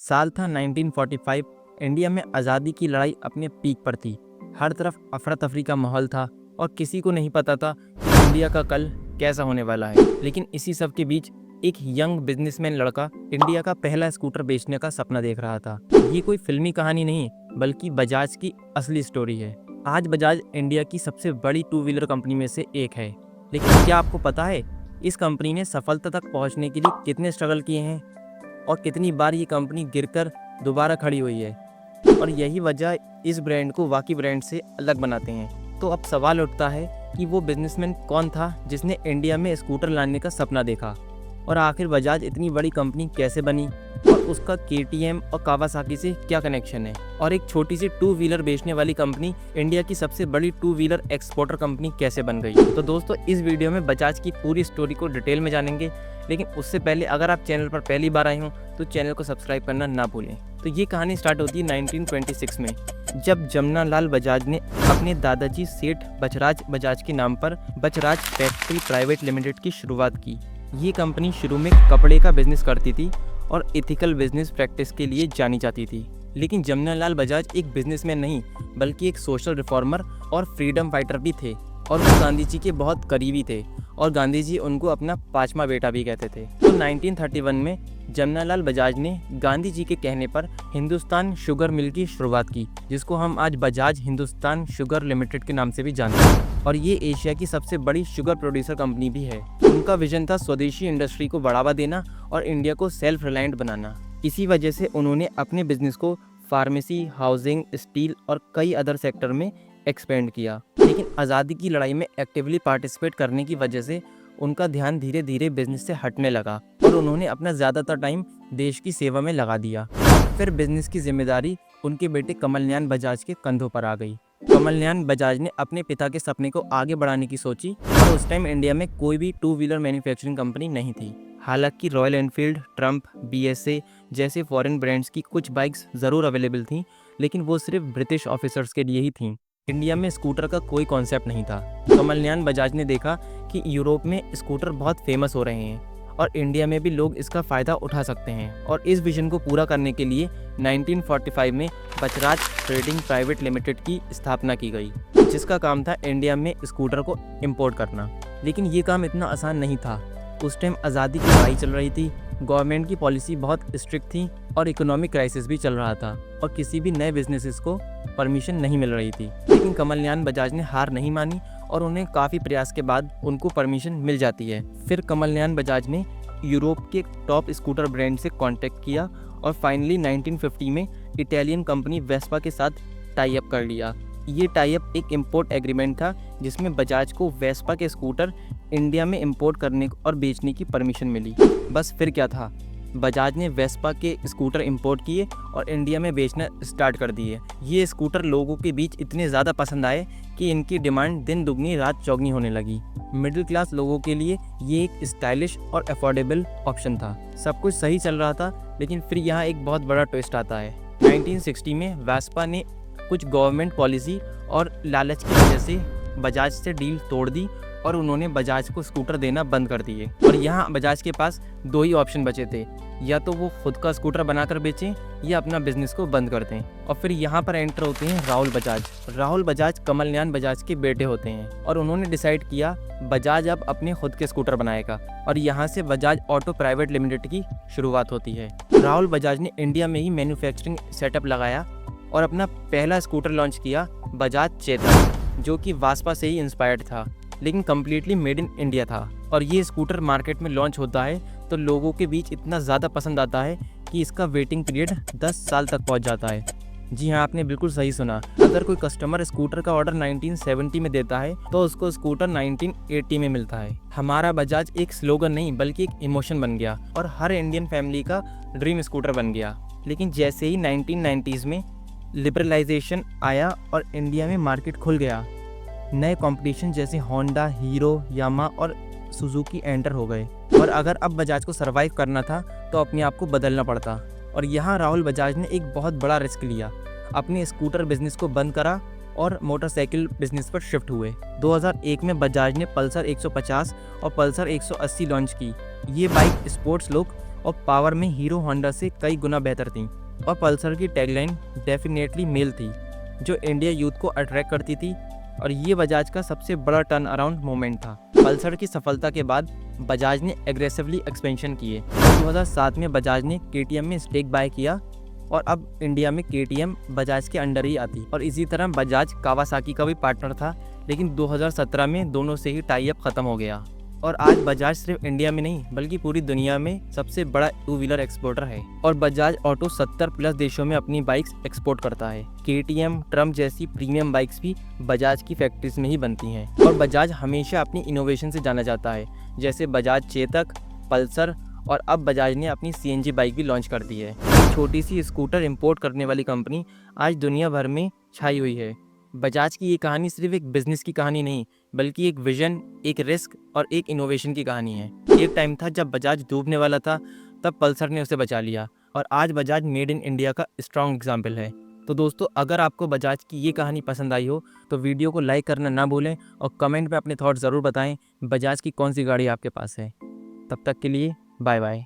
साल था 1945। इंडिया में आज़ादी की लड़ाई अपने पीक पर थी। हर तरफ अफरा तफरी का माहौल था और किसी को नहीं पता था कि इंडिया का कल कैसा होने वाला है। लेकिन इसी सब के बीच एक यंग बिजनेसमैन लड़का इंडिया का पहला स्कूटर बेचने का सपना देख रहा था। ये कोई फिल्मी कहानी नहीं बल्कि बजाज की असली स्टोरी है। आज बजाज इंडिया की सबसे बड़ी टू व्हीलर कंपनी में से एक है। लेकिन क्या आपको पता है इस कंपनी ने सफलता तक पहुंचने के लिए कितने स्ट्रगल किए हैं और कितनी बार ये कंपनी गिरकर दोबारा खड़ी हुई है? और यही वजह इस ब्रांड को बाकी ब्रांड से अलग बनाते हैं। तो अब सवाल उठता है कि वो बिजनेसमैन कौन था जिसने इंडिया में स्कूटर लाने का सपना देखा, और आखिर बजाज इतनी बड़ी कंपनी कैसे बनी, और उसका KTM और कावासाकी से क्या कनेक्शन है, और एक छोटी सी टू व्हीलर बेचने वाली कंपनी इंडिया की सबसे बड़ी टू व्हीलर एक्सपोर्टर कंपनी कैसे बन गई। तो दोस्तों, इस वीडियो में बजाज की पूरी स्टोरी को डिटेल में जानेंगे। लेकिन उससे पहले अगर आप चैनल पर पहली बार आए हों तो चैनल को सब्सक्राइब करना ना भूलें। तो ये कहानी स्टार्ट होती है 1926 में, जब जमुना लाल बजाज ने अपने दादाजी सेठ बचराज बजाज के नाम पर बचराज फैक्ट्री प्राइवेट लिमिटेड की शुरुआत की। ये कंपनी शुरू में कपड़े का बिजनेस करती थी और एथिकल बिजनेस प्रैक्टिस के लिए जानी जाती थी। लेकिन जमुना लाल बजाज एक बिजनेसमैन नहीं बल्कि एक सोशल रिफॉर्मर और फ्रीडम फाइटर भी थे, और वो गांधी जी के बहुत करीबी थे और गांधी जी उनको अपना पांचवा बेटा भी कहते थे। तो 1931 में जमुना लाल बजाज ने गांधी जी के कहने पर हिंदुस्तान शुगर मिल की शुरुआत की, जिसको हम आज बजाज हिंदुस्तान शुगर लिमिटेड के नाम से भी जानते हैं, और ये एशिया की सबसे बड़ी शुगर प्रोड्यूसर कंपनी भी है। उनका विजन था स्वदेशी इंडस्ट्री को बढ़ावा देना और इंडिया को सेल्फ रिलायंट बनाना। इसी वजह से उन्होंने अपने बिजनेस को फार्मेसी, हाउसिंग, स्टील और कई अदर सेक्टर में एक्सपेंड किया। लेकिन आज़ादी की लड़ाई में एक्टिवली पार्टिसिपेट करने की वजह से उनका ध्यान धीरे धीरे बिजनेस से हटने लगा और उन्होंने अपना ज़्यादातर टाइम देश की सेवा में लगा दिया। फिर बिजनेस की जिम्मेदारी उनके बेटे कमलनयन बजाज के कंधों पर आ गई। कमलनयन बजाज ने अपने पिता के सपने को आगे बढ़ाने की सोची, और उस टाइम इंडिया में कोई भी टू व्हीलर मैन्युफैक्चरिंग कंपनी नहीं थी। हालांकि रॉयल एनफील्ड, ट्रम्प, BSA जैसे फॉरेन ब्रांड्स की कुछ बाइक्स ज़रूर अवेलेबल थीं, लेकिन वो सिर्फ ब्रिटिश ऑफिसर्स के लिए ही थीं। इंडिया में स्कूटर का कोई कॉन्सेप्ट नहीं था। कमलनयन बजाज ने देखा कि यूरोप में स्कूटर बहुत फेमस हो रहे हैं और इंडिया में भी लोग इसका फ़ायदा उठा सकते हैं, और इस विजन को पूरा करने के लिए 1945 में बचराज ट्रेडिंग प्राइवेट लिमिटेड की स्थापना की गई, जिसका काम था इंडिया में स्कूटर को इम्पोर्ट करना। लेकिन ये काम इतना आसान नहीं था। उस टाइम आज़ादी की लड़ाई चल रही थी, गवर्नमेंट की पॉलिसी बहुत स्ट्रिक्ट थी और इकोनॉमिक क्राइसिस भी चल रहा था, और किसी भी नए बिजनेसेस को परमिशन नहीं मिल रही थी। लेकिन कमलनयन बजाज ने हार नहीं मानी और उन्हें काफ़ी प्रयास के बाद उनको परमिशन मिल जाती है। फिर कमलनयन बजाज ने यूरोप के टॉप स्कूटर ब्रांड से कॉन्टैक्ट किया और फाइनली 1950 में इटालियन कंपनी वेस्पा के साथ टाई अप कर लिया। ये टाई अप एक इम्पोर्ट एग्रीमेंट था जिसमें बजाज को वेस्पा के स्कूटर इंडिया में इंपोर्ट करने और बेचने की परमिशन मिली। बस फिर क्या था, बजाज ने वेस्पा के स्कूटर इंपोर्ट किए और इंडिया में बेचना स्टार्ट कर दिए। ये स्कूटर लोगों के बीच इतने ज़्यादा पसंद आए कि इनकी डिमांड दिन दुगनी रात चौगनी होने लगी। मिडिल क्लास लोगों के लिए ये एक स्टाइलिश और अफोर्डेबल ऑप्शन था। सब कुछ सही चल रहा था, लेकिन फिर यहाँ एक बहुत बड़ा ट्विस्ट आता है। 1960 में वेस्पा ने कुछ गवर्नमेंट पॉलिसी और लालच की वजह से बजाज से डील तोड़ दी और उन्होंने बजाज को स्कूटर देना बंद कर दिए। और यहाँ बजाज के पास दो ही ऑप्शन बचे थे, या तो वो खुद का स्कूटर बनाकर बेचें या अपना बिजनेस को बंद कर दें। और फिर यहाँ पर एंटर होते हैं राहुल बजाज। राहुल बजाज कमलनयन बजाज के बेटे होते हैं और उन्होंने डिसाइड किया बजाज अब अपने खुद के स्कूटर बनाएगा, और यहाँ से बजाज ऑटो प्राइवेट लिमिटेड की शुरुआत होती है। राहुल बजाज ने इंडिया में ही मैन्युफैक्चरिंग सेटअप लगाया और अपना पहला स्कूटर लॉन्च किया, बजाज चेतक, जो कि वास्पा से ही इंस्पायर्ड था लेकिन कम्प्लीटली मेड इन इंडिया था। और ये स्कूटर मार्केट में लॉन्च होता है तो लोगों के बीच इतना ज़्यादा पसंद आता है कि इसका वेटिंग पीरियड 10 साल तक पहुंच जाता है। जी हाँ, आपने बिल्कुल सही सुना। अगर कोई कस्टमर स्कूटर का ऑर्डर 1970 में देता है तो उसको स्कूटर 1980 में मिलता है। हमारा बजाज एक स्लोगन नहीं बल्कि एक इमोशन बन गया और हर इंडियन फैमिली का ड्रीम स्कूटर बन गया। लेकिन जैसे ही 1990s में लिबरलाइजेशन आया और इंडिया में मार्केट खुल गया, नए कंपटीशन जैसे होंडा, हीरो, यामा और सुजुकी एंटर हो गए, और अगर अब बजाज को सरवाइव करना था तो अपने आप को बदलना पड़ता। और यहाँ राहुल बजाज ने एक बहुत बड़ा रिस्क लिया, अपने स्कूटर बिजनेस को बंद करा और मोटरसाइकिल बिजनेस पर शिफ्ट हुए। 2001 में बजाज ने पल्सर 150 और पल्सर 180 लॉन्च की। ये बाइक स्पोर्ट्स लुक और पावर में हीरो होंडा से कई गुना बेहतर थी। और पल्सर की टैगलाइन डेफिनेटली मेल थी, जो इंडिया यूथ को अट्रैक्ट करती थी। और ये बजाज का सबसे बड़ा टर्न अराउंड मोमेंट था। पल्सर की सफलता के बाद बजाज ने एग्रेसिवली एक्सपेंशन किए। 2007 में बजाज ने केटीएम में स्टेक बाय किया और अब इंडिया में केटीएम बजाज के अंडर ही आती। और इसी तरह बजाज कावासाकी का भी पार्टनर था, लेकिन 2017 में दोनों से ही टाई अप खत्म हो गया। और आज बजाज सिर्फ इंडिया में नहीं बल्कि पूरी दुनिया में सबसे बड़ा टू व्हीलर एक्सपोर्टर है। और बजाज ऑटो 70+ देशों में अपनी बाइक्स एक्सपोर्ट करता है। केटीएम, ट्रम्प जैसी प्रीमियम बाइक्स भी बजाज की फैक्ट्रीज में ही बनती हैं। और बजाज हमेशा अपनी इनोवेशन से जाना जाता है, जैसे बजाज चेतक, पल्सर, और अब बजाज ने अपनी सीएनजी बाइक भी लॉन्च कर दी है। छोटी सी स्कूटर इंपोर्ट करने वाली कंपनी आज दुनिया भर में छाई हुई है। बजाज की ये कहानी सिर्फ एक बिजनेस की कहानी नहीं बल्कि एक विजन, एक रिस्क और एक इनोवेशन की कहानी है। एक टाइम था जब बजाज डूबने वाला था, तब पल्सर ने उसे बचा लिया और आज बजाज मेड इन इंडिया का स्ट्रॉन्ग एग्जाम्पल है। तो दोस्तों, अगर आपको बजाज की ये कहानी पसंद आई हो तो वीडियो को लाइक करना ना भूलें और कमेंट में अपने थॉट्स ज़रूर बताएं बजाज की कौन सी गाड़ी आपके पास है। तब तक के लिए बाय बाय।